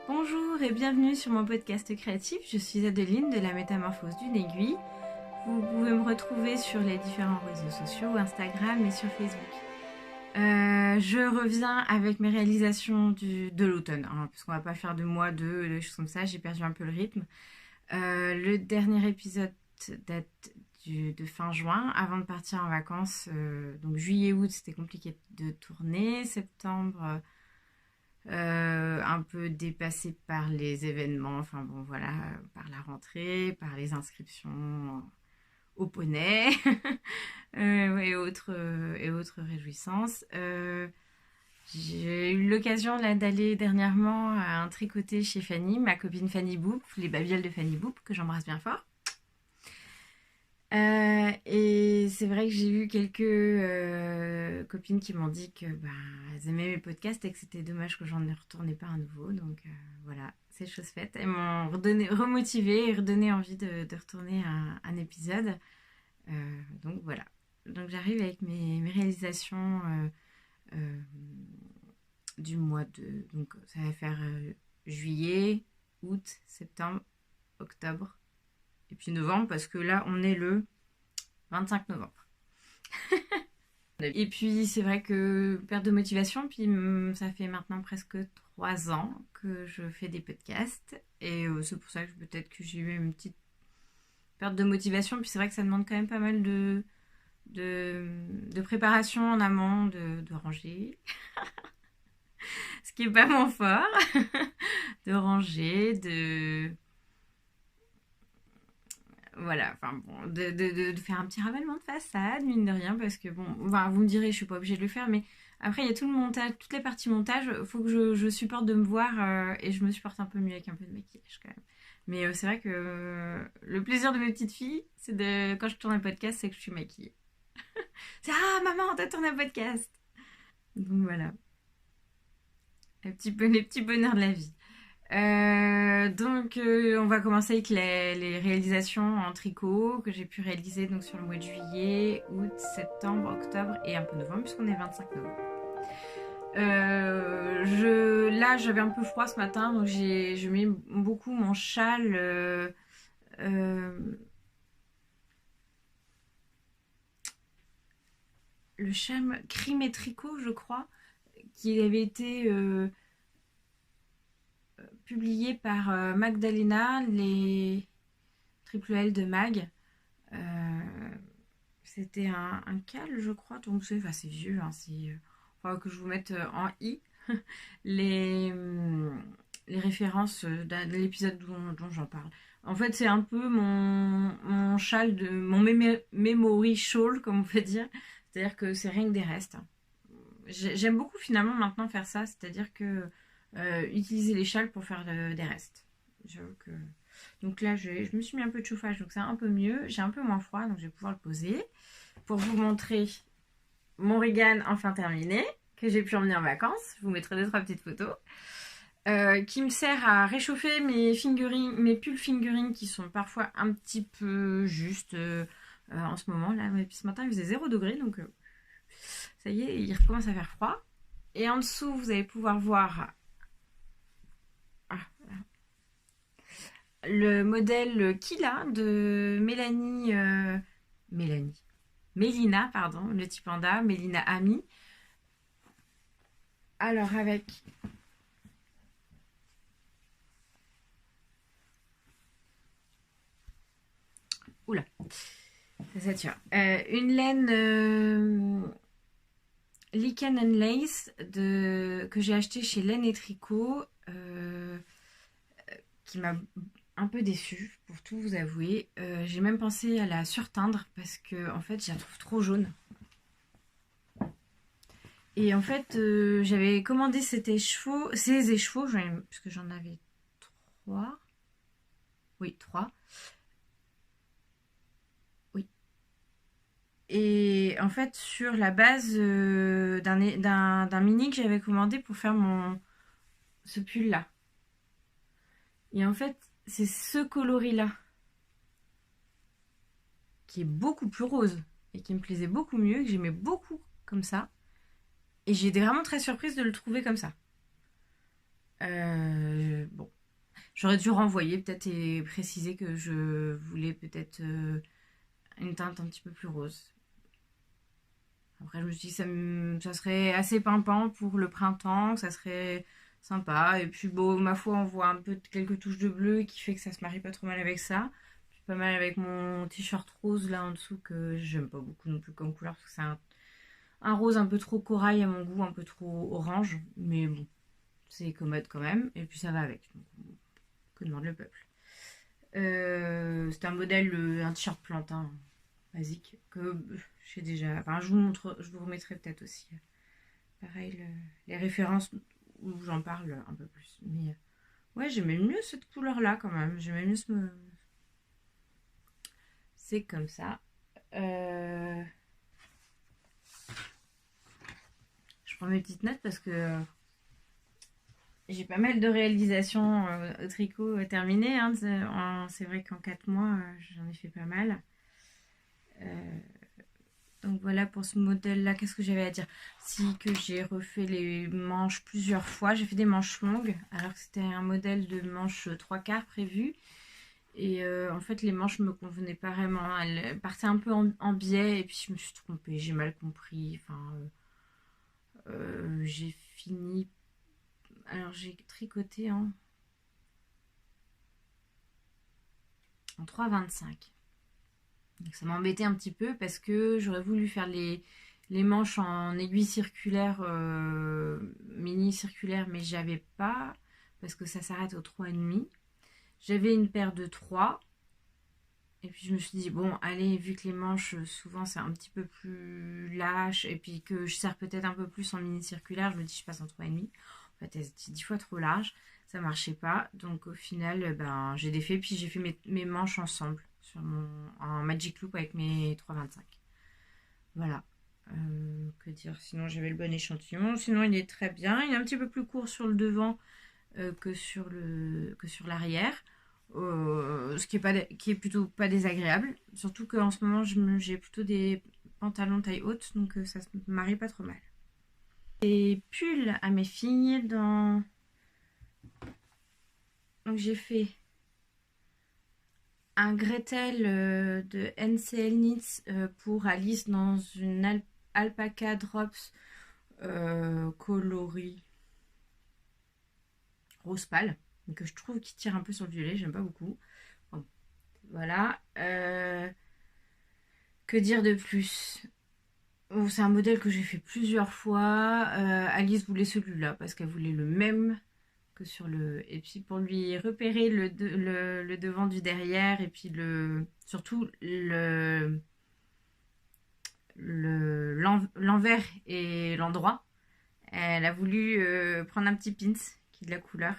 Bonjour et bienvenue sur mon podcast créatif, je suis Adeline de la métamorphose d'une aiguille. Vous pouvez me retrouver sur les différents réseaux sociaux, Instagram et sur Facebook. Je reviens avec mes réalisations de l'automne, parce qu'on va pas faire de mois, des choses comme ça, j'ai perdu un peu le rythme. Le dernier épisode date de fin juin, avant de partir en vacances. Donc juillet-août, c'était compliqué de tourner. Septembre, un peu dépassé par les événements, enfin bon voilà, par la rentrée, par les inscriptions au poney et autres réjouissances. J'ai eu l'occasion là, d'aller dernièrement à un tricoté chez Fanny, ma copine Fanny Boop, les babioles de Fanny Boop, que j'embrasse bien fort. Et c'est vrai que j'ai eu quelques copines qui m'ont dit que elles aimaient mes podcasts et que c'était dommage que j'en ai retourné pas un nouveau. Donc voilà, c'est chose faite. Elles m'ont remotivée et redonné envie de retourner un épisode. Donc voilà. Donc j'arrive avec mes réalisations du mois de... Donc ça va faire juillet, août, septembre, octobre. Et puis novembre, parce que là, on est le 25 novembre. Et puis, c'est vrai que perte de motivation, puis ça fait maintenant presque 3 ans que je fais des podcasts. Et c'est pour ça que peut-être que j'ai eu une petite perte de motivation. Puis c'est vrai que ça demande quand même pas mal de préparation en amont, de ranger. Ce qui n'est pas mon fort. De ranger, voilà, enfin bon, de faire un petit ravalement de façade, mine de rien, parce que bon, enfin, vous me direz, je suis pas obligée de le faire, mais après, il y a tout le montage, toutes les parties montage, faut que je supporte de me voir et je me supporte un peu mieux avec un peu de maquillage quand même. Mais c'est vrai que le plaisir de mes petites filles, c'est quand je tourne un podcast, c'est que je suis maquillée. C'est ah maman, t'as tourné un podcast. Donc voilà, les petits bonheurs de la vie. Donc on va commencer avec les réalisations en tricot que j'ai pu réaliser donc sur le mois de juillet, août, septembre, octobre et un peu novembre puisqu'on est 25 novembre. Là j'avais un peu froid ce matin donc je mets beaucoup mon châle le châle Crime et Tricot je crois qui avait été publié par Magdalena, les triple L de Mag. C'était un cal, je crois. Donc c'est vieux. Hein, faudra que je vous mette en i les, les références de l'épisode dont j'en parle. En fait, c'est un peu mon châle, mon memory shawl, comme on peut dire. C'est-à-dire que c'est rien que des restes. J'aime beaucoup finalement maintenant faire ça, c'est-à-dire que utiliser les châles pour faire des restes. Que... Donc là, je me suis mis un peu de chauffage, donc c'est un peu mieux. J'ai un peu moins froid, donc je vais pouvoir le poser. Pour vous montrer mon Regan enfin terminé, que j'ai pu emmener en vacances. Je vous mettrai 2-3 petites photos. Qui me sert à réchauffer mes pulls fingering qui sont parfois un petit peu justes en ce moment. Là, et puis ce matin, il faisait 0 degré, donc ça y est, il recommence à faire froid. Et en dessous, vous allez pouvoir voir le modèle Kila de Mélina, pardon, le petit panda, Mélina Ami. Alors avec oula, ça sature. Une laine Lichen and Lace que j'ai acheté chez Laine et Tricot, qui m'a un peu déçue, pour tout vous avouer. J'ai même pensé à la surteindre parce que en fait, je la trouve trop jaune. Et en fait, j'avais commandé ces écheveaux, puisque j'en avais 3. Oui, 3. Oui. Et en fait, sur la base d'un mini que j'avais commandé pour faire ce pull-là. Et en fait, c'est ce coloris-là qui est beaucoup plus rose et qui me plaisait beaucoup mieux, que j'aimais beaucoup comme ça. Et j'ai été vraiment très surprise de le trouver comme ça. Bon, J'aurais dû renvoyer peut-être et préciser que je voulais peut-être une teinte un petit peu plus rose. Après, je me suis dit que ça serait assez pimpant pour le printemps, que ça serait sympa. Et puis, bon, ma foi, on voit un peu quelques touches de bleu qui fait que ça se marie pas trop mal avec ça. Puis pas mal avec mon t-shirt rose là en dessous que j'aime pas beaucoup non plus comme couleur parce que c'est un rose un peu trop corail à mon goût, un peu trop orange. Mais bon, c'est commode quand même. Et puis ça va avec. Donc, que demande le peuple. C'est un modèle, un t-shirt plantain basique que j'ai déjà. Enfin, je vous remettrai peut-être aussi. Pareil, les références où j'en parle un peu plus. Mais ouais, j'aimais mieux cette couleur-là quand même. J'aimais mieux C'est comme ça. Je prends mes petites notes parce que j'ai pas mal de réalisations au tricot terminées. Hein. C'est vrai qu'en 4 mois, j'en ai fait pas mal. Donc voilà pour ce modèle-là. Qu'est-ce que j'avais à dire? Si que j'ai refait les manches plusieurs fois. J'ai fait des manches longues alors que c'était un modèle de manches 3/4 prévu. Et en fait, les manches me convenaient pas vraiment. Elles partaient un peu en biais et puis je me suis trompée. J'ai mal compris. Enfin, j'ai fini. Alors j'ai tricoté en 3,25. Donc ça m'embêtait un petit peu parce que j'aurais voulu faire les manches en aiguille circulaire, mini circulaire, mais j'avais pas parce que ça s'arrête au 3,5. J'avais une paire de 3. Et puis je me suis dit, bon, allez, vu que les manches, souvent c'est un petit peu plus lâche, et puis que je serre peut-être un peu plus en mini circulaire, je me dis, je passe en 3,5. En fait, elles étaient 10 fois trop larges, ça marchait pas. Donc au final, ben, j'ai défait, puis j'ai fait mes manches ensemble en Magic Loop avec mes 3,25. Voilà. Que dire? Sinon, j'avais le bon échantillon. Sinon, il est très bien. Il est un petit peu plus court sur le devant que sur l'arrière. Ce qui est plutôt pas désagréable. Surtout qu'en ce moment, j'ai plutôt des pantalons taille haute, donc ça se marie pas trop mal. Des pulls à mes filles Donc j'ai fait un Gretel de NCL Knits pour Alice dans une alpaca drops coloris rose pâle, que je trouve qui tire un peu sur le violet, j'aime pas beaucoup. Bon, voilà. Que dire de plus? C'est un modèle que j'ai fait plusieurs fois. Alice voulait celui-là parce qu'elle voulait le même que sur le... Et puis pour lui repérer le devant du derrière et puis surtout l'envers et l'endroit, elle a voulu prendre un petit pins qui est de la couleur.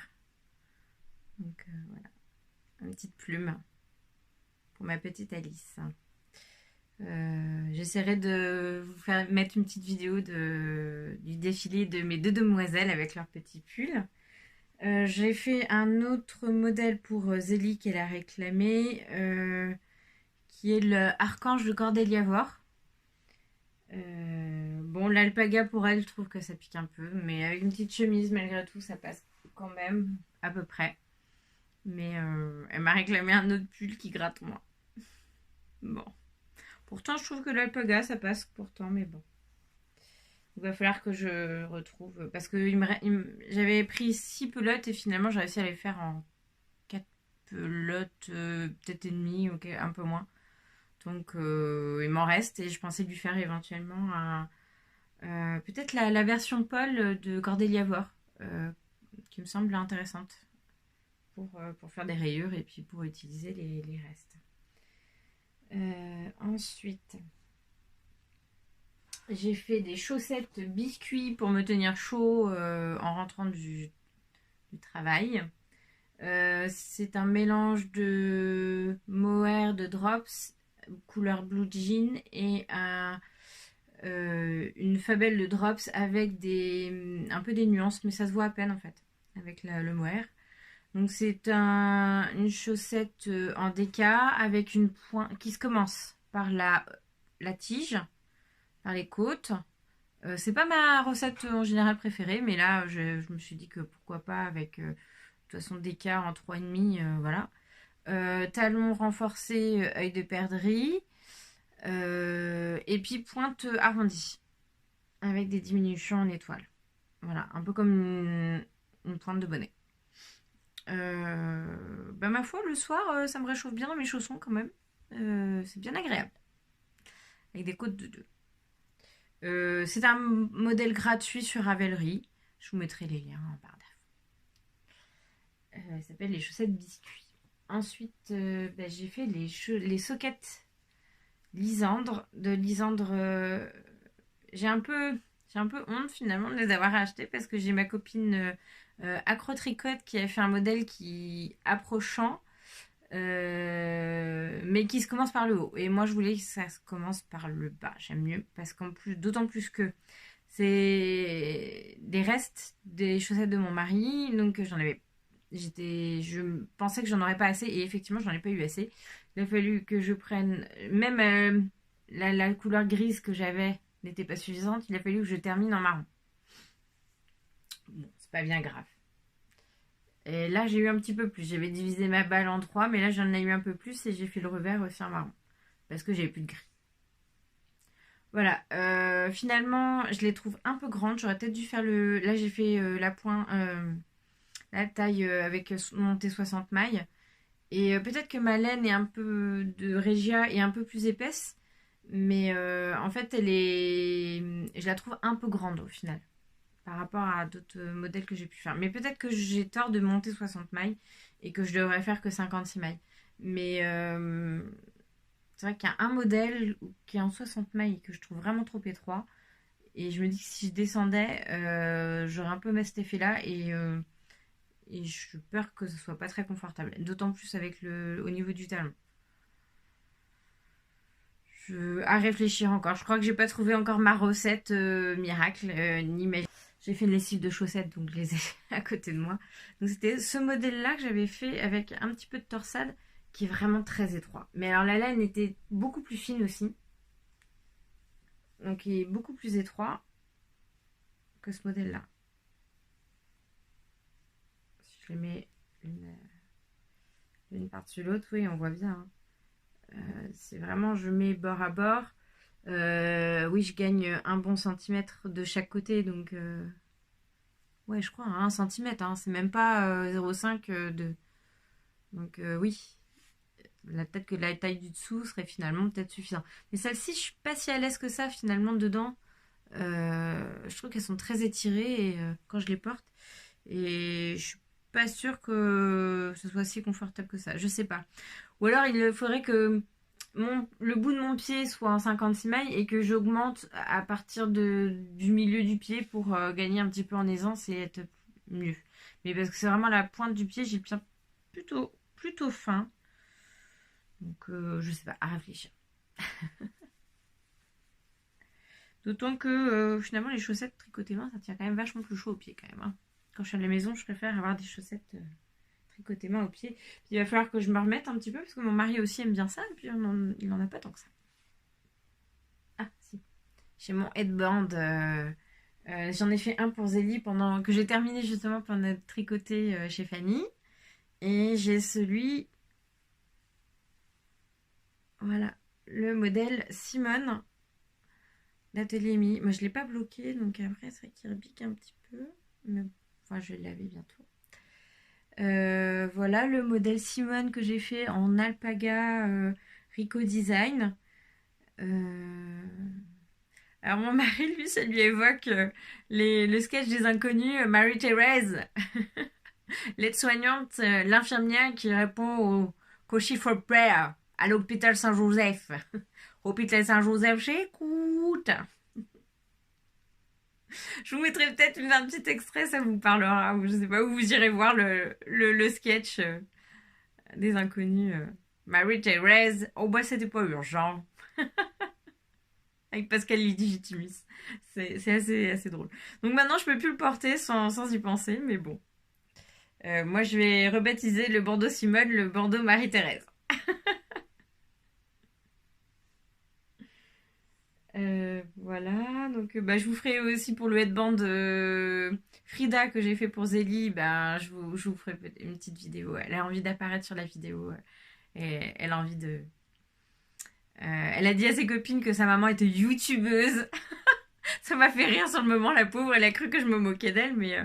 Donc voilà, une petite plume pour ma petite Alice. J'essaierai de vous faire mettre une petite vidéo du défilé de mes deux demoiselles avec leurs petits pulls. J'ai fait un autre modèle pour Zélie qu'elle a réclamé, qui est le Archange de Cordelia Voir. Bon, l'alpaga pour elle, je trouve que ça pique un peu, mais avec une petite chemise, malgré tout, ça passe quand même, à peu près. Mais elle m'a réclamé un autre pull qui gratte moins. Bon. Pourtant, je trouve que l'alpaga, ça passe pourtant, mais bon. Il va falloir que je retrouve. Parce que j'avais pris 6 pelotes et finalement, j'ai réussi à les faire en 4 pelotes, peut-être et demie, ou un peu moins. Donc, il m'en reste et je pensais lui faire éventuellement peut-être la version Paul de Cordelia Voir, qui me semble intéressante pour faire des rayures et puis pour utiliser les restes. Ensuite, j'ai fait des chaussettes biscuits pour me tenir chaud en rentrant du travail. C'est un mélange de mohair, de drops, couleur blue jean et une fabelle de drops avec un peu des nuances, mais ça se voit à peine en fait avec le mohair. Donc c'est une chaussette en déca avec une pointe qui se commence par la tige, par les côtes. C'est pas ma recette en général préférée, mais là je me suis dit que pourquoi pas avec toute façon d'écart en 3,5, voilà. Talon renforcé, œil de perdrix. Et puis pointe arrondie, avec des diminutions en étoile. Voilà, un peu comme une pointe de bonnet. Ma foi, le soir, ça me réchauffe bien dans mes chaussons quand même. C'est bien agréable. Avec des côtes de 2. C'est un modèle gratuit sur Ravelry. Je vous mettrai les liens en barre d'infos. Ça s'appelle les chaussettes biscuits. Ensuite, j'ai fait les sockets Lisandre. De Lisandre, j'ai un peu honte finalement de les avoir achetés parce que j'ai ma copine Acro-Tricote qui a fait un modèle qui approchant, mais qui se commence par le haut. Et moi, je voulais que ça se commence par le bas. J'aime mieux parce qu'en plus, d'autant plus que c'est des restes des chaussettes de mon mari, donc je pensais que j'en aurais pas assez et effectivement, j'en ai pas eu assez. Il a fallu que je prenne même la couleur grise que j'avais n'était pas suffisante. Il a fallu que je termine en marron. Bon, c'est pas bien grave. Et là, j'ai eu un petit peu plus. J'avais divisé ma balle en 3, mais là, j'en ai eu un peu plus et j'ai fait le revers aussi en marron. Parce que j'avais plus de gris. Voilà. Finalement, je les trouve un peu grandes. J'aurais peut-être dû faire le... Là, j'ai fait la taille avec montée 60 mailles. Et peut-être que ma laine est un peu de Regia est un peu plus épaisse. Mais en fait, je la trouve un peu grande au final. Par rapport à d'autres modèles que j'ai pu faire. Mais peut-être que j'ai tort de monter 60 mailles et que je devrais faire que 56 mailles. Mais c'est vrai qu'il y a un modèle qui est en 60 mailles que je trouve vraiment trop étroit. Et je me dis que si je descendais, j'aurais un peu cet effet-là et je peur que ce soit pas très confortable. D'autant plus avec au niveau du talon. À réfléchir encore. Je crois que j'ai pas trouvé encore ma recette miracle, ni ma... J'ai fait une lessive de chaussettes, donc je les ai à côté de moi. Donc c'était ce modèle-là que j'avais fait avec un petit peu de torsade, qui est vraiment très étroit. Mais alors la laine était beaucoup plus fine aussi. Donc il est beaucoup plus étroit que ce modèle-là. Si je les mets l'une par-dessus l'autre, oui, on voit bien. C'est vraiment, je mets bord à bord. Oui, je gagne un bon centimètre de chaque côté, donc ouais, je crois 1 centimètre, hein, c'est même pas 0,5 de... Donc oui, peut-être que la taille du dessous serait finalement peut-être suffisant. Mais celle-ci, je suis pas si à l'aise que ça finalement dedans. Je trouve qu'elles sont très étirées quand je les porte. Et je suis pas sûre que ce soit si confortable que ça. Je sais pas. Ou alors il faudrait que le bout de mon pied soit en 56 mailles et que j'augmente à partir du milieu du pied pour gagner un petit peu en aisance et être mieux. Mais parce que c'est vraiment la pointe du pied, j'ai le pied plutôt fin. Donc je sais pas, à réfléchir. D'autant que finalement les chaussettes tricotées main, ça tient quand même vachement plus chaud au pied quand même. Hein. Quand je suis à la maison, je préfère avoir des chaussettes tricotées main au pied. Puis il va falloir que je me remette un petit peu parce que mon mari aussi aime bien ça et puis il n'en a pas tant que ça. Ah si, j'ai mon headband. J'en ai fait un pour Zélie pendant que j'ai terminé justement pendant notre tricoté chez Fanny. Et j'ai celui... Voilà, le modèle Simone d'Atelier Mi. Moi je ne l'ai pas bloqué, donc après c'est vrai qu'il repique un petit peu. Mais enfin, je vais le laver bientôt. Voilà le modèle Simone que j'ai fait en alpaga Rico Design. Alors mon mari, lui, ça lui évoque le sketch des inconnus, Marie-Thérèse, l'aide-soignante, l'infirmière qui répond au Cochi for Prayer à l'hôpital Saint-Joseph. Hôpital Saint-Joseph, j'écoute. Je vous mettrai peut-être un petit extrait, ça vous parlera. Ou je sais pas, où vous irez voir le sketch des inconnus. Marie-Thérèse, oh bah c'était pas urgent. Avec Pascal Legitimus. C'est assez drôle. Donc maintenant, je peux plus le porter sans y penser, mais bon. Moi, je vais rebaptiser le Bordeaux Simone le Bordeaux Marie-Thérèse. Voilà. Voilà, donc je vous ferai aussi pour le headband Frida que j'ai fait pour Zélie, je vous ferai une petite vidéo. Elle a envie d'apparaître sur la vidéo et elle a envie de... elle a dit à ses copines que sa maman était youtubeuse. Ça m'a fait rire sur le moment, la pauvre, elle a cru que je me moquais d'elle, mais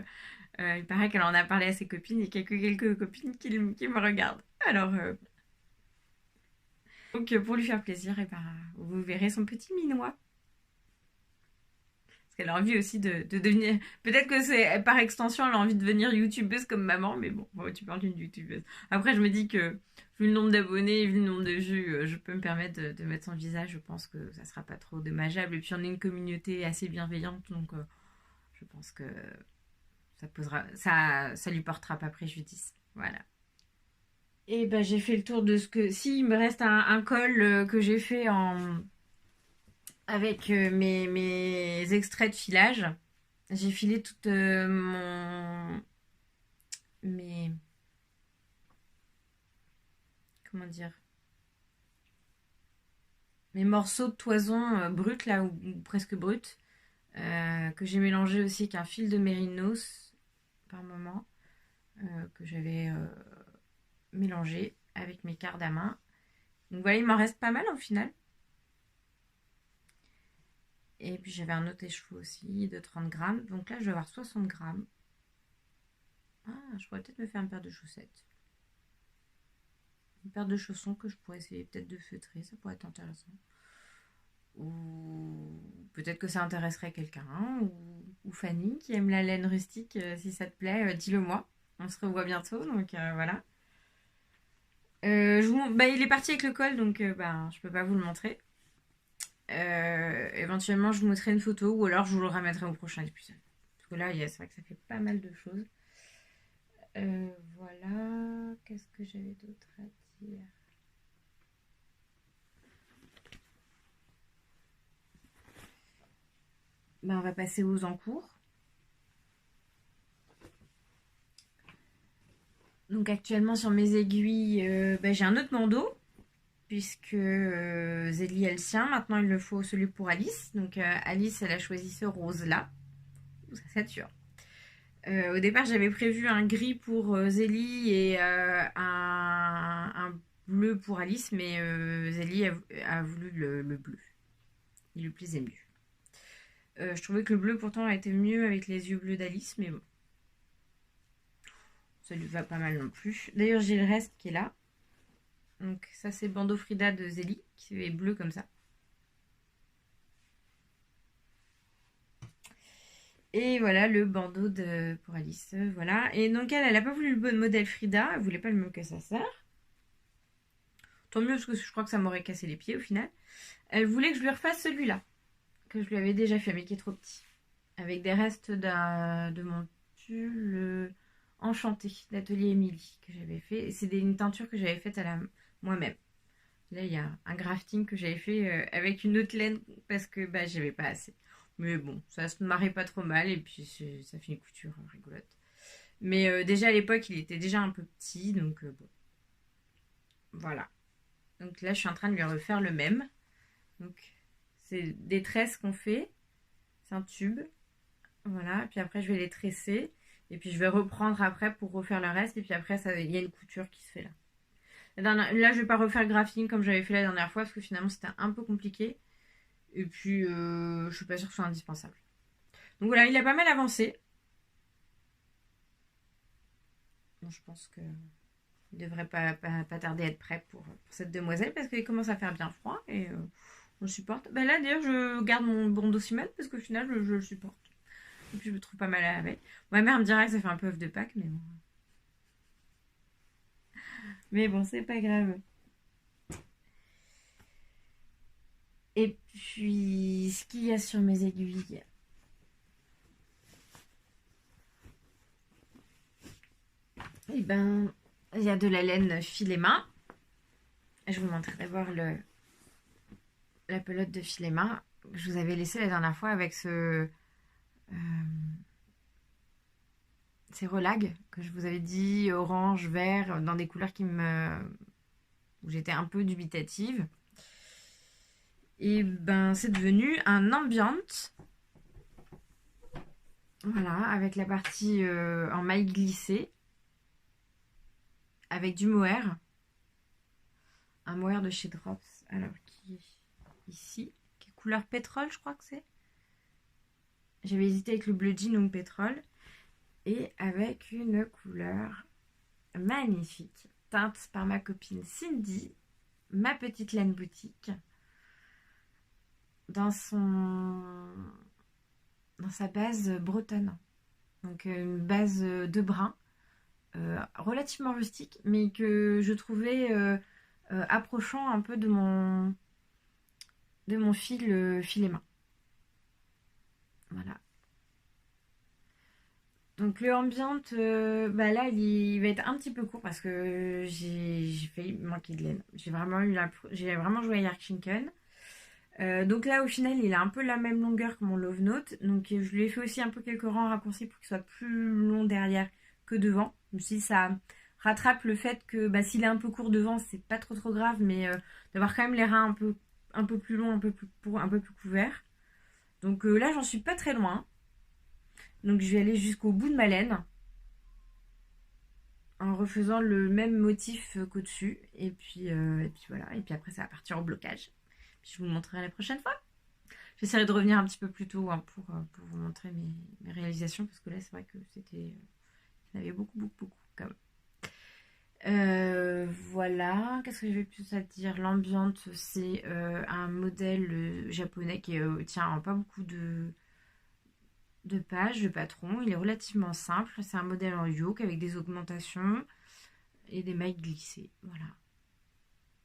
il paraît qu'elle en a parlé à ses copines et qu'il y a que quelques copines qui me regardent. Alors, donc pour lui faire plaisir, vous verrez son petit minois. Parce qu'elle a envie aussi de devenir... Peut-être que c'est par extension, elle a envie de devenir youtubeuse comme maman, mais bon, tu parles d'une youtubeuse. Après, je me dis que vu le nombre d'abonnés, vu le nombre de vues, je peux me permettre de mettre son visage. Je pense que ça sera pas trop dommageable. Et puis, on est une communauté assez bienveillante, donc je pense que ça lui portera pas préjudice. Voilà. Et j'ai fait le tour de ce que... Si, il me reste un col que j'ai fait avec mes extraits de filage. J'ai filé toute mes... Comment dire? Mes morceaux de toison bruts, là, ou presque bruts, que j'ai mélangé aussi avec un fil de mérinos par moment, que j'avais mélangé avec mes cardamins. Donc voilà, il m'en reste pas mal au final. Et puis j'avais un autre écheveau aussi de 30 grammes. Donc là, je vais avoir 60 grammes. Ah, je pourrais peut-être me faire une paire de chaussettes. Une paire de chaussons que je pourrais essayer peut-être de feutrer. Ça pourrait être intéressant. Ou peut-être que ça intéresserait quelqu'un. Ou Fanny qui aime la laine rustique. Si ça te plaît, dis-le moi. On se revoit bientôt. Donc voilà. Il est parti avec le col. Donc je peux pas vous le montrer. Éventuellement, je vous mettrai une photo ou alors je vous le remettrai au prochain épisode. Parce que là, c'est vrai que ça fait pas mal de choses. Voilà. Qu'est-ce que j'avais d'autre à dire? On va passer aux encours. Donc actuellement sur mes aiguilles, j'ai un autre bandeau. Puisque Zélie a le sien. Maintenant, il le faut celui pour Alice. Donc Alice, elle a choisi ce rose-là. Ça sature. Au départ, j'avais prévu un gris pour Zélie et un bleu pour Alice. Mais Zélie a voulu le bleu. Il lui plaisait mieux. Je trouvais que le bleu, pourtant, a été mieux avec les yeux bleus d'Alice. Mais bon. Ça lui va pas mal non plus. D'ailleurs, j'ai le reste qui est là. Donc ça c'est le bandeau Frida de Zélie qui est bleu comme ça. Et voilà le bandeau pour Alice. Voilà. Et donc elle n'a pas voulu le bon modèle Frida. Elle voulait pas le même que sa sœur. Tant mieux parce que je crois que ça m'aurait cassé les pieds au final. Elle voulait que je lui refasse celui-là. Que je lui avais déjà fait mais qui est trop petit. Avec des restes de mon tulle enchanté d'Atelier Émilie que j'avais fait. C'est une teinture que j'avais faite moi-même. Là, il y a un grafting que j'avais fait avec une autre laine parce que j'avais pas assez. Mais bon, ça se marrait pas trop mal et puis ça fait une couture rigolote. Mais déjà à l'époque, il était déjà un peu petit, donc bon. Voilà. Donc là, je suis en train de lui refaire le même. Donc, c'est des tresses qu'on fait. C'est un tube. Voilà. Puis après, je vais les tresser. Et puis, je vais reprendre après pour refaire le reste. Et puis après, il y a une couture qui se fait là. Là, je vais pas refaire le grafting comme j'avais fait la dernière fois parce que finalement c'était un peu compliqué. Et puis, je suis pas sûre que ce soit indispensable. Donc voilà, il a pas mal avancé. Bon, je pense que il devrait pas tarder à être prêt pour cette demoiselle parce qu'il commence à faire bien froid et on le supporte. Là, d'ailleurs, je garde mon bandeau cimètre parce qu'au final, je le supporte. Et puis, je me trouve pas mal avec. Ma mère me dira que ça fait un peu œuf de Pâques, mais bon. Mais bon, c'est pas grave. Et puis, ce qu'il y a sur mes aiguilles. Eh ben, il y a de la laine filet main. Je vous montre d'abord la pelote de filet main que je vous avais laissée la dernière fois avec ces relags que je vous avais dit orange, vert, dans des couleurs où j'étais un peu dubitative. Et ben c'est devenu un ambient. Voilà, avec la partie en maille glissée, avec du mohair. Un mohair de chez Drops, alors qui est ici, qui est couleur pétrole, je crois que c'est. J'avais hésité avec le bleu jean ou pétrole. Et avec une couleur magnifique, teinte par ma copine Cindy, ma petite laine boutique, dans sa base bretonne. Donc une base de brun, relativement rustique, mais que je trouvais approchant un peu de mon fil et main. Voilà. Donc le ambient, bah là il va être un petit peu court parce que j'ai failli manquer de laine. J'ai vraiment joué à Yarkshinken. Donc là au final il a un peu la même longueur que mon Love Note. Donc je lui ai fait aussi un peu quelques rangs raccourcis pour qu'il soit plus long derrière que devant. Même si ça rattrape le fait que bah, s'il est un peu court devant c'est pas trop grave, mais d'avoir quand même les reins un peu plus longs, un peu plus couverts. Donc là j'en suis pas très loin. Donc je vais aller jusqu'au bout de ma laine en refaisant le même motif qu'au-dessus. Et puis voilà. Et puis après ça va partir en blocage. Puis je vous le montrerai la prochaine fois. J'essaierai de revenir un petit peu plus tôt hein, pour vous montrer mes réalisations. Parce que là c'est vrai que c'était... Il y en avait beaucoup quand même. Voilà. Qu'est-ce que j'avais plus à dire? L'ambiante c'est un modèle japonais qui tient pas beaucoup de pages de patron. Il est relativement simple. C'est un modèle en yoke avec des augmentations et des mailles glissées. Voilà.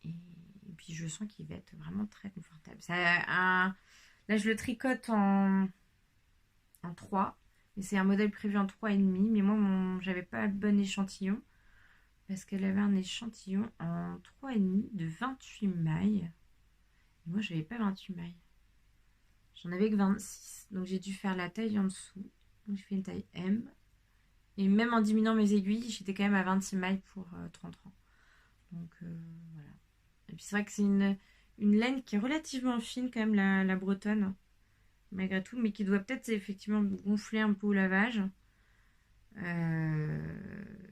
Et puis je sens qu'il va être vraiment très confortable. Là je le tricote en 3. Mais c'est un modèle prévu en 3,5. Mais moi j'avais pas le bon échantillon. Parce qu'elle avait un échantillon en 3,5 de 28 mailles. Et moi j'avais pas 28 mailles. J'en avais que 26. Donc j'ai dû faire la taille en dessous. Donc je fais une taille M. Et même en diminuant mes aiguilles, j'étais quand même à 26 mailles pour 30 ans. Donc voilà. Et puis c'est vrai que c'est une laine qui est relativement fine quand même, la bretonne. Malgré tout, mais qui doit peut-être effectivement gonfler un peu au lavage.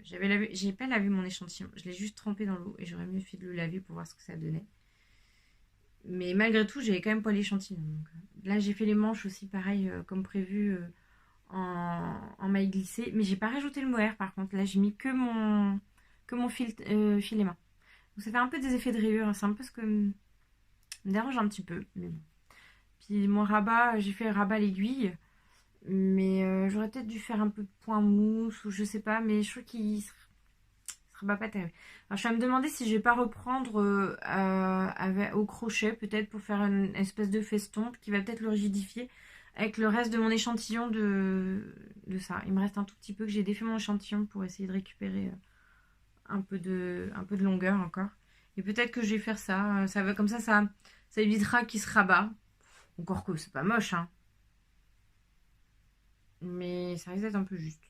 J'ai pas lavé mon échantillon. Je l'ai juste trempé dans l'eau et j'aurais mieux fait de le laver pour voir ce que ça donnait. Mais malgré tout, j'avais quand même pas l'échantillon. Là, j'ai fait les manches aussi, pareil, comme prévu, en maille glissée. Mais j'ai pas rajouté le mohair, par contre. Là, j'ai mis que mon fil et main. Donc, ça fait un peu des effets de rayures. C'est un peu ce que me dérange un petit peu. Mais bon. Puis mon rabat, j'ai fait le rabat à l'aiguille. Mais j'aurais peut-être dû faire un peu de point mousse ou je sais pas. Mais je trouve qu'il se rabat pas terrible. Alors, je vais me demander si je vais pas reprendre au crochet, peut-être pour faire une espèce de feston qui va peut-être le rigidifier avec le reste de mon échantillon de ça. Il me reste un tout petit peu que j'ai défait mon échantillon pour essayer de récupérer un peu de longueur encore. Et peut-être que je vais faire ça. Ça va comme ça évitera qu'il se rabat. Encore que c'est pas moche, hein. Mais ça risque d'être un peu juste.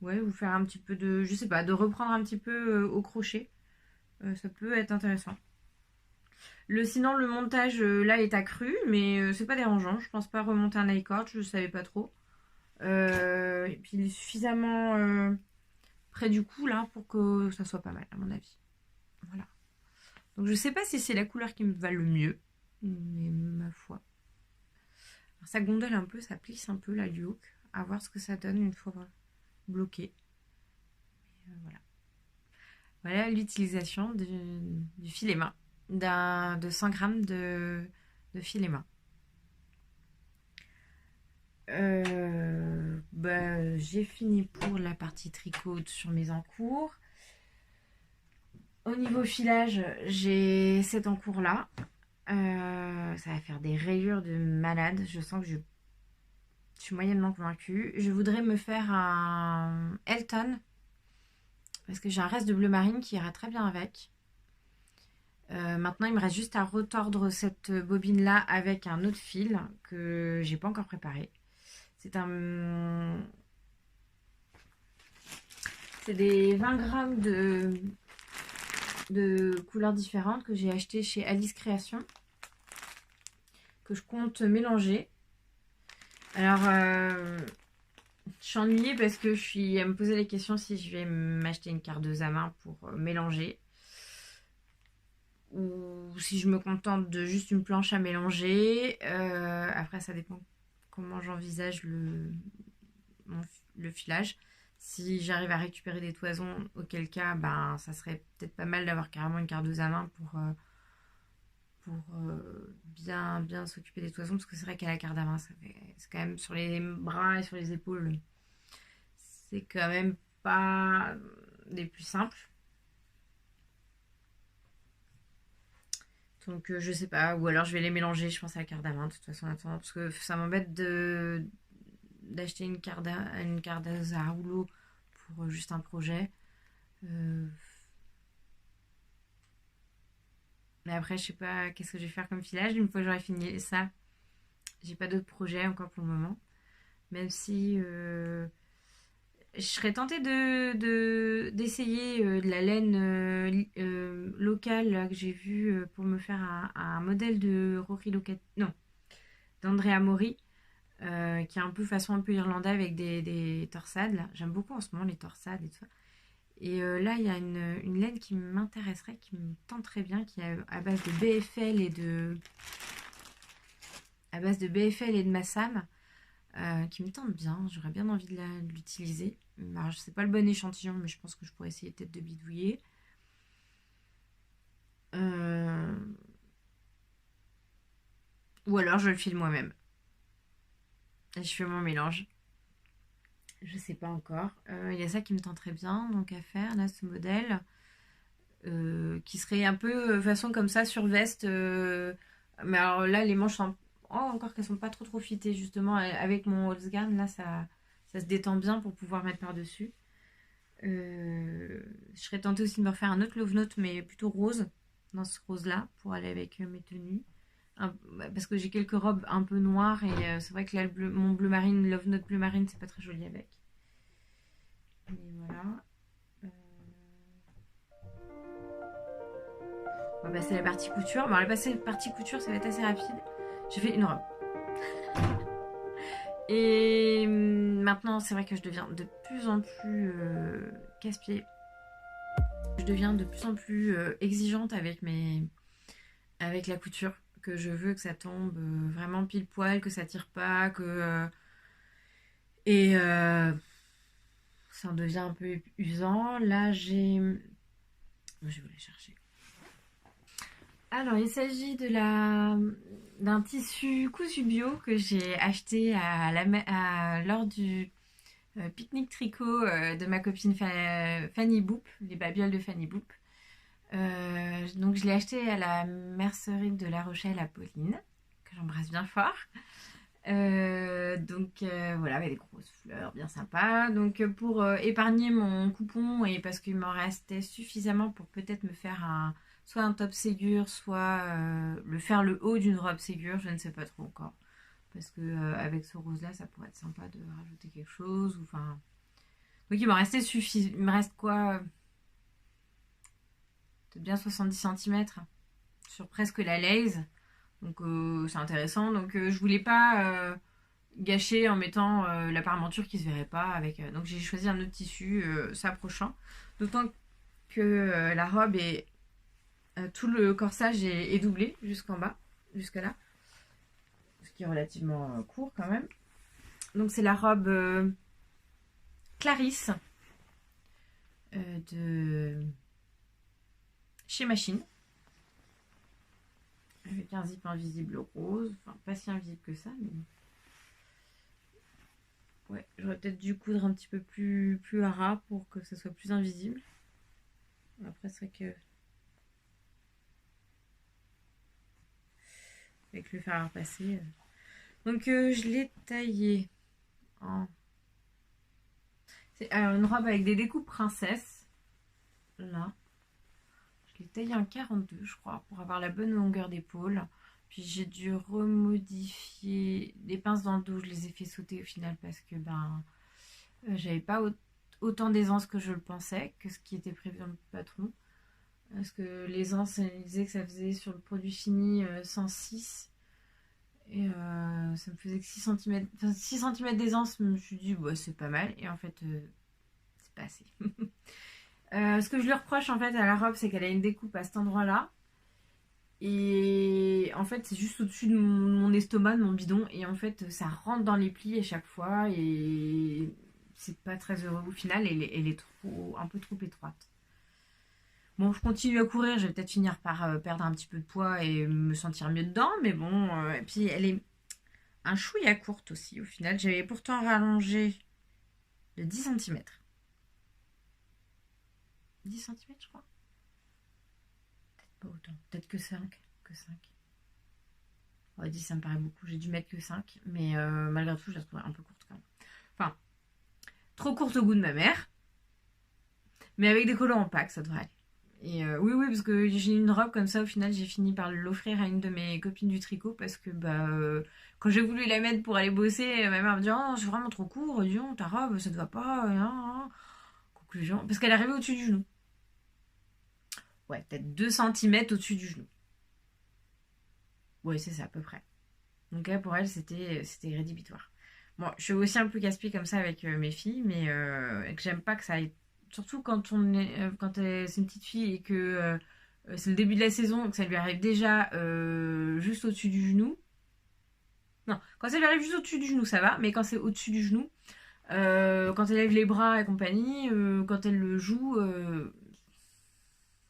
Ouais, ou faire un petit peu de... Je sais pas, de reprendre un petit peu au crochet. Ça peut être intéressant. Sinon, le montage là est accru, mais c'est pas dérangeant. Je pense pas remonter un iCord, je savais pas trop. Et puis il est suffisamment près du cou là pour que ça soit pas mal, à mon avis. Voilà. Donc je sais pas si c'est la couleur qui me va le mieux, mais ma foi. Alors, ça gondole un peu, ça plisse un peu la yoke. À voir ce que ça donne une fois bloqué. Voilà. Voilà l'utilisation du filet main. De 100 grammes de filet main. J'ai fini pour la partie tricot sur mes encours. Au niveau filage, j'ai cet encours là. Ça va faire des rayures de malade. Je sens que je suis moyennement convaincue. Je voudrais me faire un Elton parce que j'ai un reste de bleu marine qui ira très bien avec. Maintenant, il me reste juste à retordre cette bobine là avec un autre fil que j'ai pas encore préparé. C'est des 20 grammes de couleurs différentes que j'ai acheté chez Alice Création. que je compte mélanger. Alors, je suis ennuyée parce que je suis à me poser la question si je vais m'acheter une cardeuse à main pour mélanger. Ou si je me contente de juste une planche à mélanger. Après, ça dépend comment j'envisage le filage. Si j'arrive à récupérer des toisons, auquel cas, ben, ça serait peut-être pas mal d'avoir carrément une cardeuse à main pour bien s'occuper des toisons. Parce que c'est vrai qu'à la carte à main, c'est quand même sur les bras et sur les épaules, c'est quand même pas des plus simples. Donc je sais pas, ou alors je vais les mélanger, je pense, à la carte à main de toute façon en attendant, parce que ça m'embête d'acheter une cardasse à rouleau pour juste un projet. Euh, mais après, je sais pas qu'est-ce que je vais faire comme filage une fois que j'aurai fini ça. J'ai pas d'autres projets encore pour le moment, même si je serais tentée d'essayer de la laine locale là, que j'ai vue pour me faire un modèle de Rory Locat, non, d'Andrea Mori, qui est un peu façon un peu irlandais avec des torsades. Là. J'aime beaucoup en ce moment les torsades et tout ça. Et là, il y a une laine qui m'intéresserait, qui me tenterait bien, qui est à base de BFL et de Massam, qui me tente bien. J'aurais bien envie de l'utiliser. Alors, je sais pas le bon échantillon, mais je pense que je pourrais essayer peut-être de bidouiller. Ou alors je le file moi-même. Et je fais mon mélange. Je sais pas encore. Il y a ça qui me tenterait bien donc à faire, là, ce modèle. Qui serait un peu façon comme ça sur veste. Mais alors là, les manches sont encore qu'elles sont pas trop fitées, justement. Avec mon Holzgarn, là, ça se détend bien pour pouvoir mettre par-dessus. Je serais tentée aussi de me refaire un autre love note, mais plutôt rose, dans ce rose-là, pour aller avec mes tenues. Parce que j'ai quelques robes un peu noires et c'est vrai que là, mon bleu marine, love note bleu marine, c'est pas très joli avec. Mais voilà. On va passer à la partie couture. Bon, on va passer à la partie couture, ça va être assez rapide. J'ai fait une robe. Et maintenant, c'est vrai que je deviens de plus en plus casse-pied. Je deviens de plus en plus exigeante avec la couture. Que je veux que ça tombe vraiment pile poil, que ça tire pas, que et ça en devient un peu usant. Là, je vais les chercher. Alors, il s'agit d'un tissu cousu bio que j'ai acheté lors du pique-nique tricot de ma copine Fanny Boop, les babioles de Fanny Boop. Donc, je l'ai acheté à la mercerie de La Rochelle à Pauline, que j'embrasse bien fort. Voilà, avec des grosses fleurs bien sympas. Donc, pour épargner mon coupon et parce qu'il m'en restait suffisamment pour peut-être me faire soit un top Ségur, soit faire le haut d'une robe Ségur, je ne sais pas trop encore. Parce que avec ce rose là, ça pourrait être sympa de rajouter quelque chose. Enfin, donc il m'en restait suffisant. Il me reste quoi, peut-être bien 70 cm sur presque la lace. Donc c'est intéressant. Donc je voulais pas gâcher en mettant la parmenture qui se verrait pas avec. Donc j'ai choisi un autre tissu s'approchant. D'autant que la robe est tout le corsage est doublé jusqu'en bas, jusque là, ce qui est relativement court quand même. Donc c'est la robe Clarisse de chez Machine, avec un zip invisible rose, enfin pas si invisible que ça, mais ouais, j'aurais peut-être dû coudre un petit peu plus à ras pour que ça soit plus invisible. Après c'est vrai que avec le fer à repasser. Donc je l'ai taillé en... C'est une robe avec des découpes princesse. Là. Je l'ai taillé en 42 je crois pour avoir la bonne longueur d'épaule. Puis j'ai dû remodifier les pinces dans le dos. Je les ai fait sauter au final parce que j'avais pas autant d'aisance que je le pensais, que ce qui était prévu dans le patron. Parce que l'aisance, elle disait que ça faisait sur le produit fini 106. Et ça me faisait que 6 cm, enfin 6 cm d'aisance. Je me suis dit, bah, c'est pas mal. Et en fait, c'est pas assez. Ce que je lui reproche en fait à la robe, c'est qu'elle a une découpe à cet endroit-là. Et en fait, c'est juste au-dessus de mon estomac, de mon bidon. Et en fait, ça rentre dans les plis à chaque fois. Et c'est pas très heureux au final. Elle est trop, un peu trop étroite. Bon, je continue à courir. Je vais peut-être finir par perdre un petit peu de poids et me sentir mieux dedans. Mais bon, et puis elle est un chouïa courte aussi au final. J'avais pourtant rallongé de 10 cm. 10 cm, je crois. Peut-être pas autant. Peut-être que 5. Que 5. Ouais, 10, ça me paraît beaucoup. J'ai dû mettre que 5. Mais malgré tout, je la trouvais un peu courte quand même. Enfin, trop courte au goût de ma mère. Mais avec des collants en pack, ça devrait aller. Et oui, oui, parce que j'ai une robe comme ça, au final, j'ai fini par l'offrir à une de mes copines du tricot parce que bah, quand j'ai voulu la mettre pour aller bosser, ma mère me dit oh, c'est vraiment trop court, dis donc, ta robe, ça te va pas. Conclusion, parce qu'elle arrivait au-dessus du genou. Ouais, peut-être 2 cm au-dessus du genou. Ouais, c'est ça, à peu près. Donc là, pour elle, c'était rédhibitoire. Bon, je suis aussi un peu casse-pied comme ça avec mes filles, mais que j'aime pas que ça aille. Surtout quand c'est une petite fille et que c'est le début de la saison, que ça lui arrive déjà juste au-dessus du genou. Non, quand ça lui arrive juste au-dessus du genou, ça va, mais quand c'est au-dessus du genou, quand elle lève les bras et compagnie, quand elle le joue,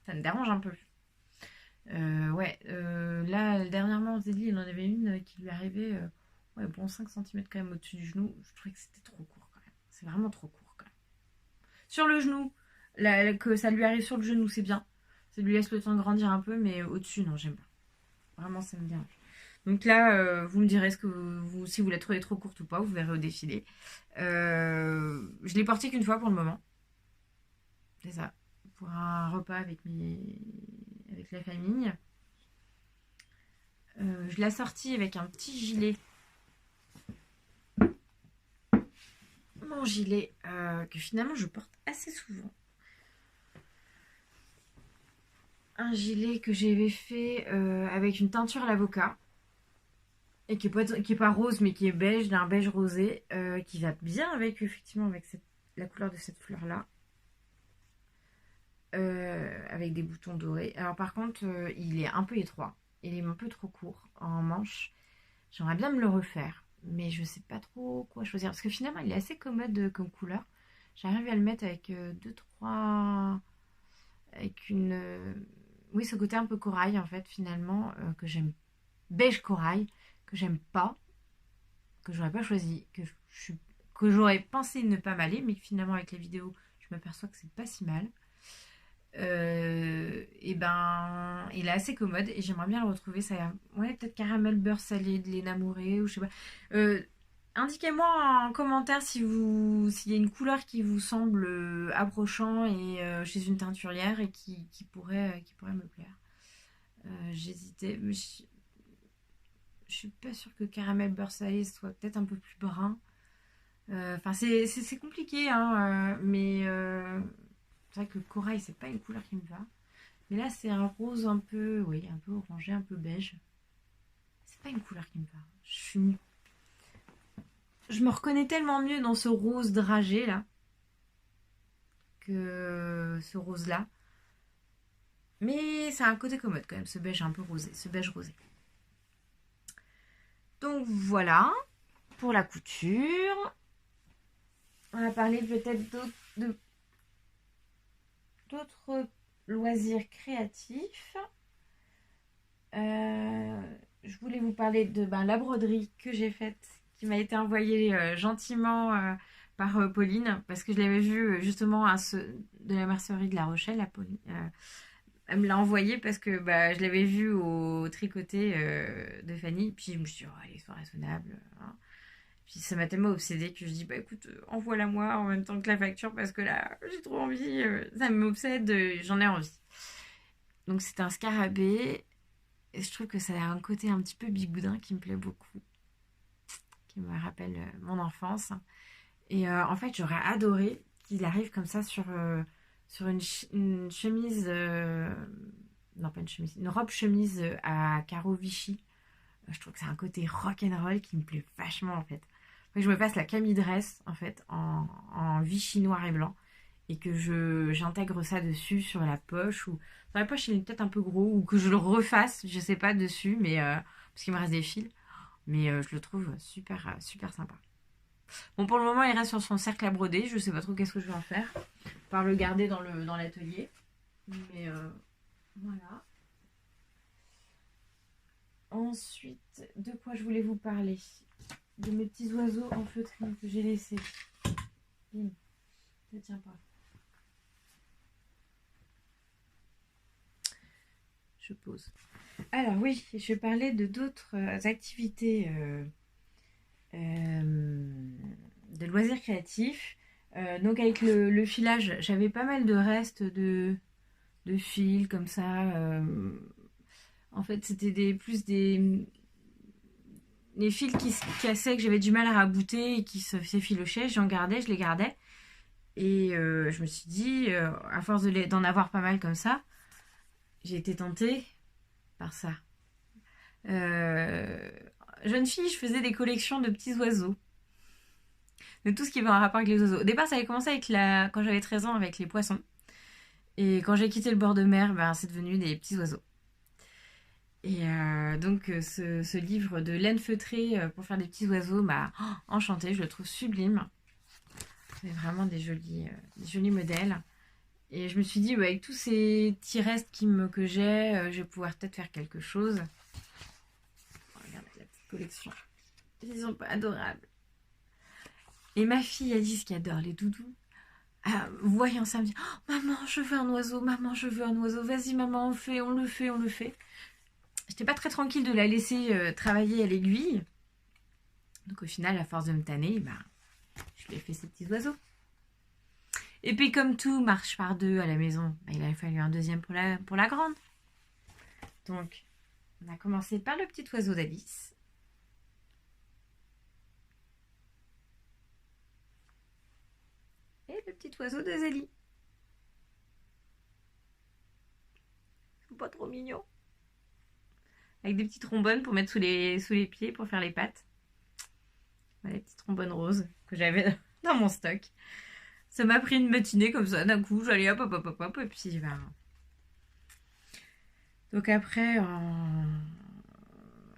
ça me dérange un peu. Ouais, là, dernièrement, Zélie, il en avait une qui lui arrivait, ouais, bon, 5 cm quand même au-dessus du genou. Je trouvais que c'était trop court quand même. C'est vraiment trop court quand même. Sur le genou, que ça lui arrive sur le genou, c'est bien. Ça lui laisse le temps de grandir un peu, mais au-dessus, non, j'aime pas. Vraiment, ça me dérange. Donc là, vous me direz si vous la trouvez trop courte ou pas, vous verrez au défilé. Je l'ai portée qu'une fois pour le moment. C'est ça. Pour un repas avec la famille. Je l'ai sortie avec un petit gilet. Mon gilet que finalement je porte assez souvent. Un gilet que j'avais fait avec une teinture à l'avocat. Et qui est pas rose mais qui est beige, d'un beige rosé. Qui va bien avec effectivement avec la couleur de cette fleur là. Avec des boutons dorés. Alors par contre il est un peu étroit. Il est un peu trop court en manche. J'aimerais bien me le refaire. Mais je sais pas trop quoi choisir. Parce que finalement il est assez commode comme couleur. J'arrive à le mettre avec deux, trois. Avec une. Oui, ce côté un peu corail en fait finalement. Que j'aime. Beige corail. Que j'aime pas. Que j'aurais pas choisi. Que j'aurais pensé ne pas m'aller. Mais que finalement avec les vidéos je m'aperçois que c'est pas si mal. Et ben il est assez commode et j'aimerais bien le retrouver. Ça, ouais, peut-être caramel beurre salé de Léna Mouret ou je sais pas. Indiquez-moi en commentaire s'il y a une couleur qui vous semble approchant et chez une teinturière et qui pourrait me plaire. J'hésitais, mais je suis pas sûre que caramel beurre salé soit peut-être un peu plus brun. Enfin, c'est compliqué, hein, mais c'est vrai que le corail, c'est pas une couleur qui me va. Mais là, c'est un rose un peu, oui, un peu orangé, un peu beige. C'est pas une couleur qui me va. Je me reconnais tellement mieux dans ce rose dragé là que ce rose là. Mais ça a un côté commode quand même, ce beige un peu rosé, ce beige rosé. Donc voilà pour la couture. On va parler peut-être d'autres loisirs créatifs. Je voulais vous parler de la broderie que j'ai faite, qui m'a été envoyée gentiment par Pauline, parce que je l'avais vue justement de la mercerie de La Rochelle, à Pauline. Elle me l'a envoyée parce que je l'avais vue au tricoté de Fanny, puis je me suis dit, oh, elle est raisonnable. Hein. Puis ça m'a tellement obsédée que je dis, écoute, envoie-la moi en même temps que la facture, parce que là, j'ai trop envie, ça m'obsède, j'en ai envie. Donc c'est un scarabée. Et je trouve que ça a un côté un petit peu bigoudin qui me plaît beaucoup, qui me rappelle mon enfance. Et en fait, j'aurais adoré qu'il arrive comme ça sur une chemise, non pas une chemise, une robe chemise à carreaux Vichy, Je trouve que c'est un côté rock'n'roll qui me plaît vachement en fait. Faut que je me fasse la Camille Dress en fait en Vichy noir et blanc et que j'intègre ça dessus sur la poche ou dans la poche il est peut-être un peu gros ou que je le refasse, je sais pas dessus mais parce qu'il me reste des fils mais je le trouve super super sympa. Bon pour le moment il reste sur son cercle à broder, je sais pas trop qu'est-ce que je vais en faire, par le garder dans l'atelier mais voilà. Ensuite, de quoi je voulais vous parler? De mes petits oiseaux en feutrine que j'ai laissés. Bim, ne tient pas. Je pose. Alors oui, je vais parler de d'autres activités de loisirs créatifs. Donc avec le filage, j'avais pas mal de restes de fils comme ça. En fait, c'était plus des fils qui se cassaient, que j'avais du mal à rabouter et qui s'effilochaient. J'en gardais, je les gardais. Et je me suis dit, à force d'en avoir pas mal comme ça, j'ai été tentée par ça. Jeune fille, je faisais des collections de petits oiseaux. De tout ce qui avait un rapport avec les oiseaux. Au départ, ça avait commencé quand j'avais 13 ans avec les poissons. Et quand j'ai quitté le bord de mer, c'est devenu des petits oiseaux. Et donc ce livre de laine feutrée pour faire des petits oiseaux m'a enchantée, je le trouve sublime. C'est vraiment des jolis modèles. Et je me suis dit, avec tous ces petits restes que j'ai, je vais pouvoir peut-être faire quelque chose. Regardez la petite collection. Ils sont pas adorables. Et ma fille Alice qui adore les doudous, voyant ça, me dit, oh, maman, je veux un oiseau, maman, je veux un oiseau. Vas-y maman, on le fait. J'étais pas très tranquille de la laisser travailler à l'aiguille. Donc au final, à force de me tanner, je lui ai fait ces petits oiseaux. Et puis comme tout marche par deux à la maison, il a fallu un deuxième pour la grande. Donc on a commencé par le petit oiseau d'Alice. Et le petit oiseau de Zélie. Ils sont pas trop mignons. Avec des petits trombones pour mettre sous les pieds pour faire les pattes. Voilà, les petits trombones roses que j'avais dans mon stock. Ça m'a pris une matinée comme ça, d'un coup, j'allais hop, et puis Donc après,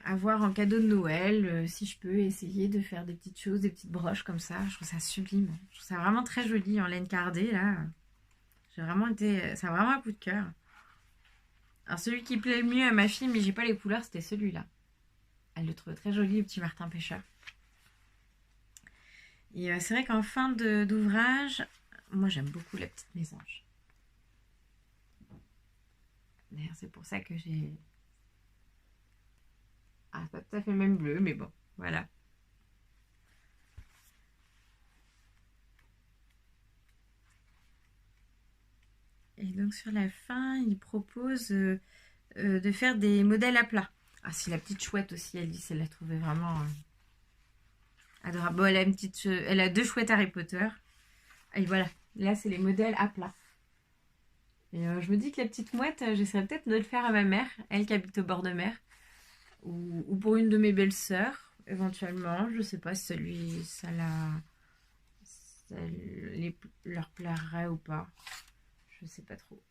avoir en cadeau de Noël, si je peux essayer de faire des petites choses, des petites broches comme ça, je trouve ça sublime. Je trouve ça vraiment très joli en laine cardée, là. C'est vraiment un coup de cœur. Alors celui qui plaît le mieux à ma fille, mais j'ai pas les couleurs, c'était celui-là. Elle le trouvait très joli, le petit Martin Pêcheur. Et c'est vrai qu'en fin d'ouvrage, moi j'aime beaucoup la petite mésange. D'ailleurs c'est pour ça que j'ai... c'est pas tout à fait le même bleu, mais bon, voilà. Et donc sur la fin, il propose de faire des modèles à plat. Ah si, la petite chouette aussi, Alice, elle l'a trouvée vraiment adorable. Bon, elle a deux chouettes Harry Potter. Et voilà, là c'est les modèles à plat. Et je me dis que la petite mouette, j'essaierai peut-être de le faire à ma mère, elle qui habite au bord de mer. Ou pour une de mes belles-sœurs, éventuellement. Je sais pas si ça leur plairait ou pas. Je sais pas trop.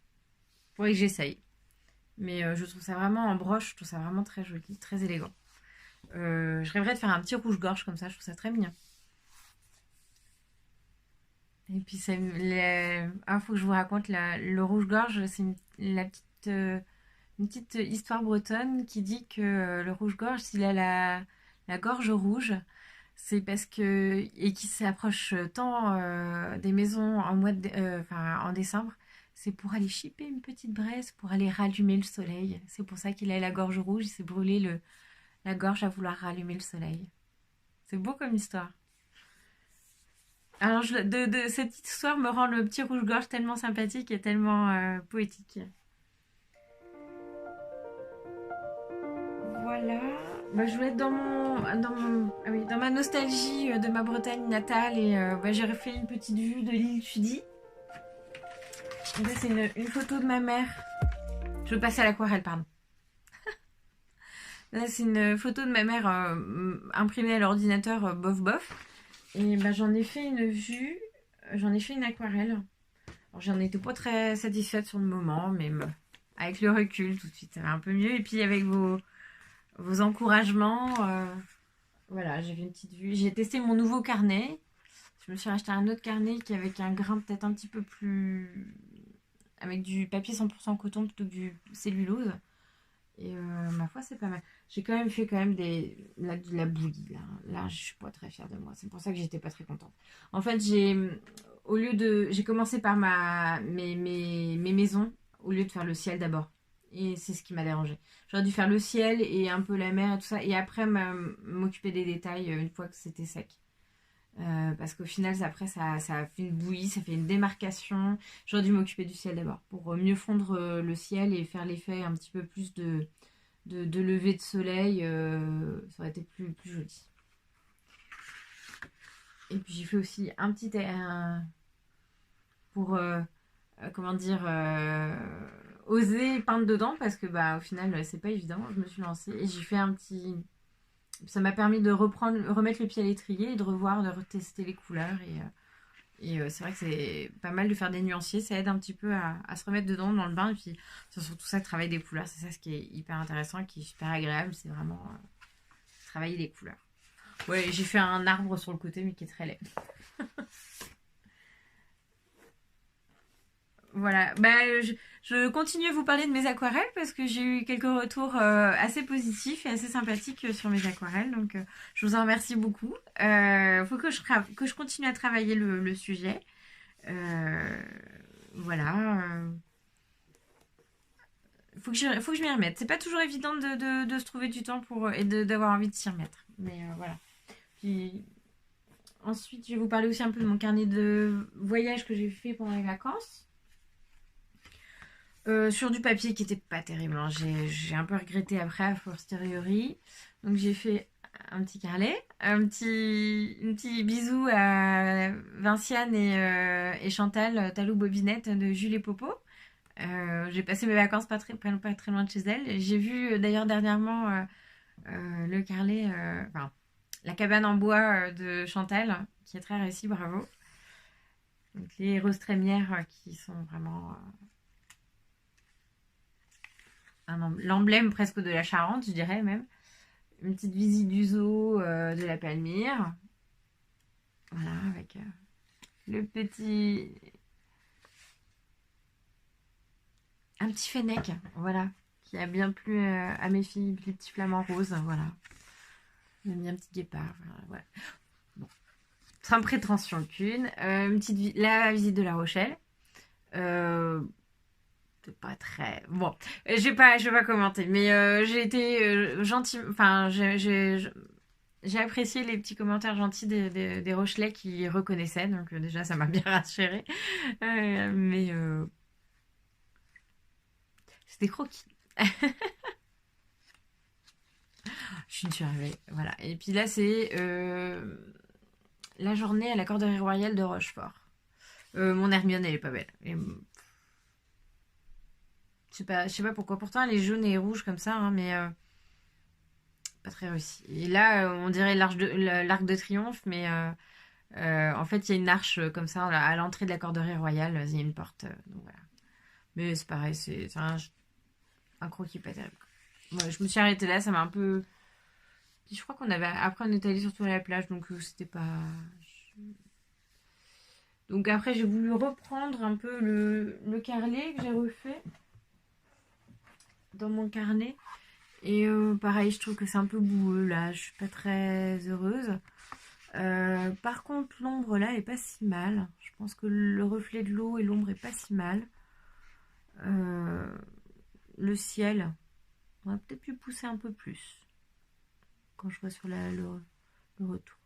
Faudrait que j'essaye. Mais je trouve ça vraiment en broche, je trouve ça vraiment très joli, très élégant. Je rêverais de faire un petit rouge-gorge comme ça, je trouve ça très mignon. Et puis, faut que je vous raconte le rouge-gorge, c'est une petite histoire bretonne qui dit que le rouge-gorge, s'il a la gorge rouge, c'est parce que... Et qui s'approche tant des maisons en décembre, c'est pour aller chipper une petite braise, pour aller rallumer le soleil. C'est pour ça qu'il a la gorge rouge, il s'est brûlé la gorge à vouloir rallumer le soleil. C'est beau comme histoire. Alors, cette histoire me rend le petit rouge-gorge tellement sympathique et tellement poétique. Voilà. Je voulais être dans ma nostalgie de ma Bretagne natale et j'ai refait une petite vue de l'île Tudy. Donc c'est une photo de ma mère. Je veux passer à l'aquarelle, pardon. Là, c'est une photo de ma mère imprimée à l'ordinateur, bof bof. Et bah, j'en ai fait une vue, j'en ai fait une aquarelle. Alors, j'en étais pas très satisfaite sur le moment, mais avec le recul, tout de suite, ça va un peu mieux. Et puis, avec vos encouragements, voilà, j'ai fait une petite vue. J'ai testé mon nouveau carnet. Je me suis acheté un autre carnet qui avec un grain peut-être un petit peu plus... avec du papier 100% coton plutôt que du cellulose. Et ma foi, c'est pas mal. J'ai quand même fait de la bouillie. Là, je suis pas très fière de moi. C'est pour ça que j'étais pas très contente. En fait, j'ai commencé par mes maisons au lieu de faire le ciel d'abord. Et c'est ce qui m'a dérangé. J'aurais dû faire le ciel et un peu la mer et tout ça. Et après, m'occuper des détails une fois que c'était sec. Parce qu'au final, après, ça fait une bouillie, ça fait une démarcation. J'aurais dû m'occuper du ciel d'abord pour mieux fondre le ciel et faire l'effet un petit peu plus de lever de soleil. Ça aurait été plus joli. Et puis j'ai fait aussi un petit pour comment dire oser peindre dedans parce que bah au final c'est pas évident. Je me suis lancée et j'ai fait un petit. Ça m'a permis de remettre le pied à l'étrier et de revoir, de retester les couleurs. Et c'est vrai que c'est pas mal de faire des nuanciers. Ça aide un petit peu à se remettre dedans dans le bain. Et puis c'est surtout ça, le travail des couleurs. C'est ça ce qui est hyper intéressant et qui est super agréable. C'est vraiment travailler les couleurs. Ouais, j'ai fait un arbre sur le côté mais qui est très laid. Voilà, bah, je continue à vous parler de mes aquarelles parce que j'ai eu quelques retours assez positifs et assez sympathiques sur mes aquarelles. Donc, je vous en remercie beaucoup. Faut que je continue à travailler le sujet. Euh, voilà. Faut que je m'y remette. C'est pas toujours évident de se trouver du temps et d'avoir envie de s'y remettre. Mais voilà. Puis, ensuite, je vais vous parler aussi un peu de mon carnet de voyage que j'ai fait pendant les vacances. Sur du papier qui était pas terrible, hein. J'ai un peu regretté après a posteriori. Donc j'ai fait un petit carnet, un petit bisou à Vinciane et Chantal Talou Bobinette de Jules et Popo. J'ai passé mes vacances pas très loin de chez elles. J'ai vu d'ailleurs dernièrement le carnet, enfin la cabane en bois de Chantal, qui est très réussi, bravo. Donc les roses trémières qui sont vraiment l'emblème presque de la Charente, je dirais même. Une petite visite du zoo de la Palmyre. Voilà, avec le petit... Un petit fennec, voilà, qui a bien plu à mes filles, les petits flamants roses, voilà. J'ai mis un petit guépard, voilà. Bon. Sans prétention aucune. La visite de La Rochelle. Pas très bon, je vais pas commenter, mais j'ai été gentille, enfin j'ai apprécié les petits commentaires gentils des Rochelais qui reconnaissaient, donc déjà ça m'a bien rassurée. Mais c'était croquis. Je suis arrivée, voilà. Et puis là c'est la journée à la Corderie Royale de Rochefort. Mon Hermione elle est pas belle. Je sais pas pourquoi. Pourtant, elle est jaune et rouge comme ça, hein, mais pas très réussi. Et là, on dirait l'arc de Triomphe, mais en fait, il y a une arche comme ça à l'entrée de la Corderie Royale. Il y a une porte. Donc voilà. Mais c'est pareil, c'est un croquis pas terrible. Ouais, je me suis arrêtée là, ça m'a un peu. Je crois qu'on avait. Après, on est allé surtout à la plage, donc c'était pas. Donc après, j'ai voulu reprendre un peu le carnet que j'ai refait dans mon carnet. Et pareil, je trouve que c'est un peu boueux là, je suis pas très heureuse. Par contre, l'ombre là est pas si mal. Je pense que le reflet de l'eau et l'ombre est pas si mal. Le ciel, on aurait peut-être pu pousser un peu plus quand je vois sur le retour.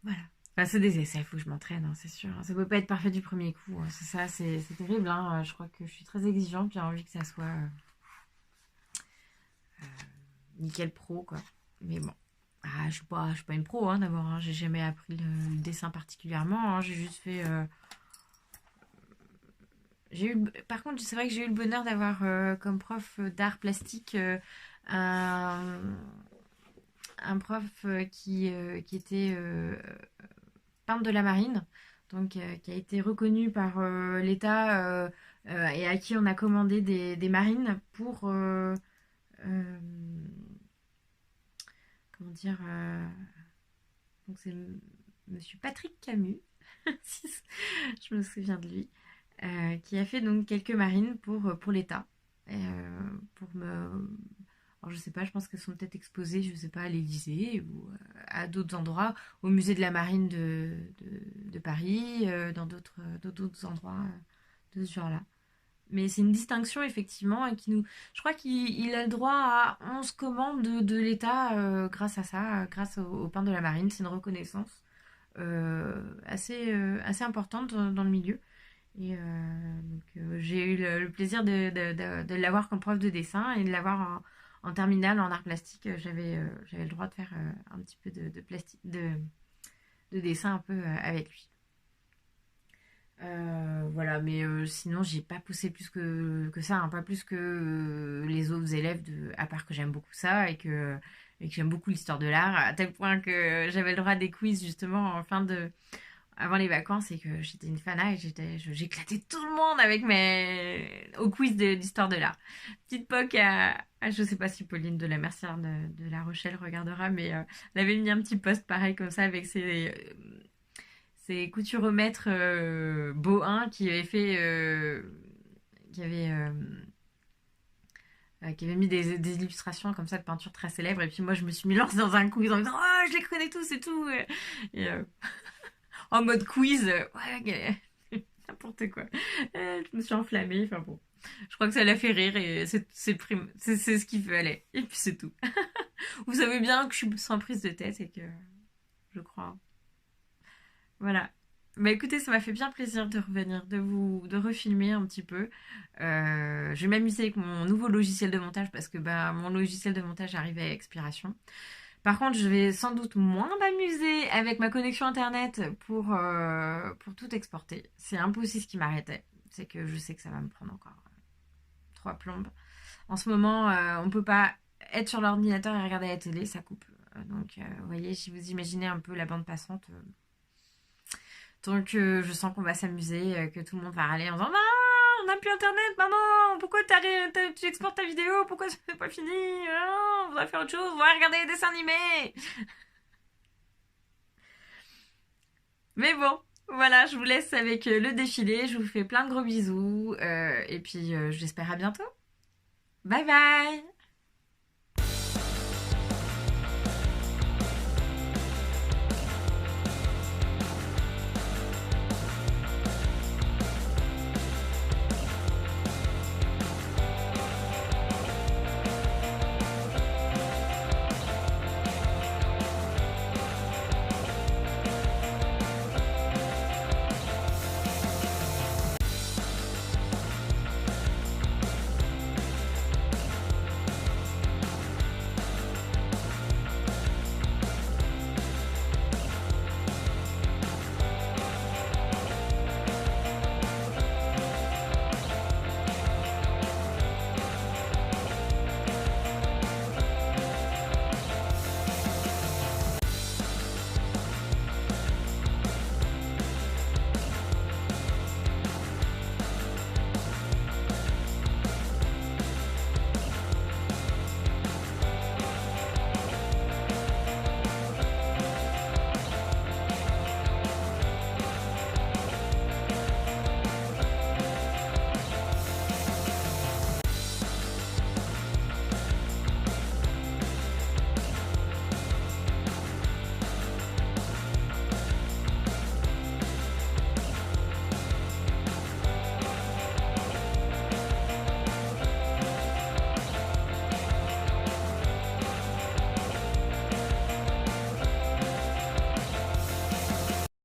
Voilà. Enfin, c'est des essais, il faut que je m'entraîne, hein, c'est sûr. Ça peut pas être parfait du premier coup, hein. C'est ça, c'est terrible. Hein. Je crois que je suis très exigeante, j'ai envie que ça soit nickel pro, quoi. Mais bon. Je suis pas une pro, hein, d'abord. Hein. J'ai jamais appris le dessin particulièrement. Hein. J'ai juste fait. Par contre, c'est vrai que j'ai eu le bonheur d'avoir comme prof d'art plastique un, un prof qui était peintre de la marine, donc qui a été reconnu par l'État et à qui on a commandé des marines pour euh, comment dire donc c'est Monsieur Patrick Camus, si je me souviens de lui, qui a fait donc quelques marines pour l'État. Pour me... Alors je sais pas, je pense qu'elles sont peut-être exposées, je sais pas, à l'Élysée ou à d'autres endroits, au musée de la marine de Paris, dans d'autres endroits de ce genre-là. Mais c'est une distinction effectivement et qui nous. Je crois qu'il a le droit à 11 commandes de l'État grâce à ça, grâce au pain de la marine. C'est une reconnaissance assez importante dans le milieu. Et j'ai eu le plaisir de l'avoir comme prof de dessin et de l'avoir en terminale en art plastique. J'avais le droit de faire un petit peu de dessin un peu avec lui. Voilà, mais sinon j'ai pas poussé plus que ça, hein, pas plus que les autres élèves, à part que j'aime beaucoup ça et que j'aime beaucoup l'histoire de l'art, à tel point que j'avais le droit à des quiz justement avant les vacances et que j'étais une fana et j'éclatais tout le monde avec au quiz d'histoire de l'art. Petite poque je sais pas si Pauline de la Mercière de La Rochelle regardera, mais elle avait mis un petit post pareil comme ça avec ses couturemètres Bohin qui avait mis des illustrations comme ça de peinture très célèbres et puis moi je me suis mis lancée dans un quiz en me disant oh je les connais tous et tout et en mode quiz ouais n'importe quoi. Je me suis enflammée, enfin bon, je crois que ça l'a fait rire et c'est ce qu'il fallait et puis c'est tout. Vous savez bien que je suis sans prise de tête et que je crois. Voilà. Bah écoutez, ça m'a fait bien plaisir de revenir, de refilmer un petit peu. Je vais m'amuser avec mon nouveau logiciel de montage parce que bah, mon logiciel de montage arrive à expiration. Par contre, je vais sans doute moins m'amuser avec ma connexion internet pour tout exporter. C'est un peu aussi ce qui m'arrêtait. C'est que je sais que ça va me prendre encore 3 plombes. En ce moment, on peut pas être sur l'ordinateur et regarder la télé, ça coupe. Donc, vous voyez, si vous imaginez un peu la bande passante, donc je sens qu'on va s'amuser, que tout le monde va râler en disant non, on n'a plus internet, maman, pourquoi tu exportes ta vidéo, pourquoi c'est pas fini, non, on va faire autre chose, on va regarder des dessins animés. Mais bon, voilà, je vous laisse avec le défilé, je vous fais plein de gros bisous, et puis j'espère à bientôt. Bye bye.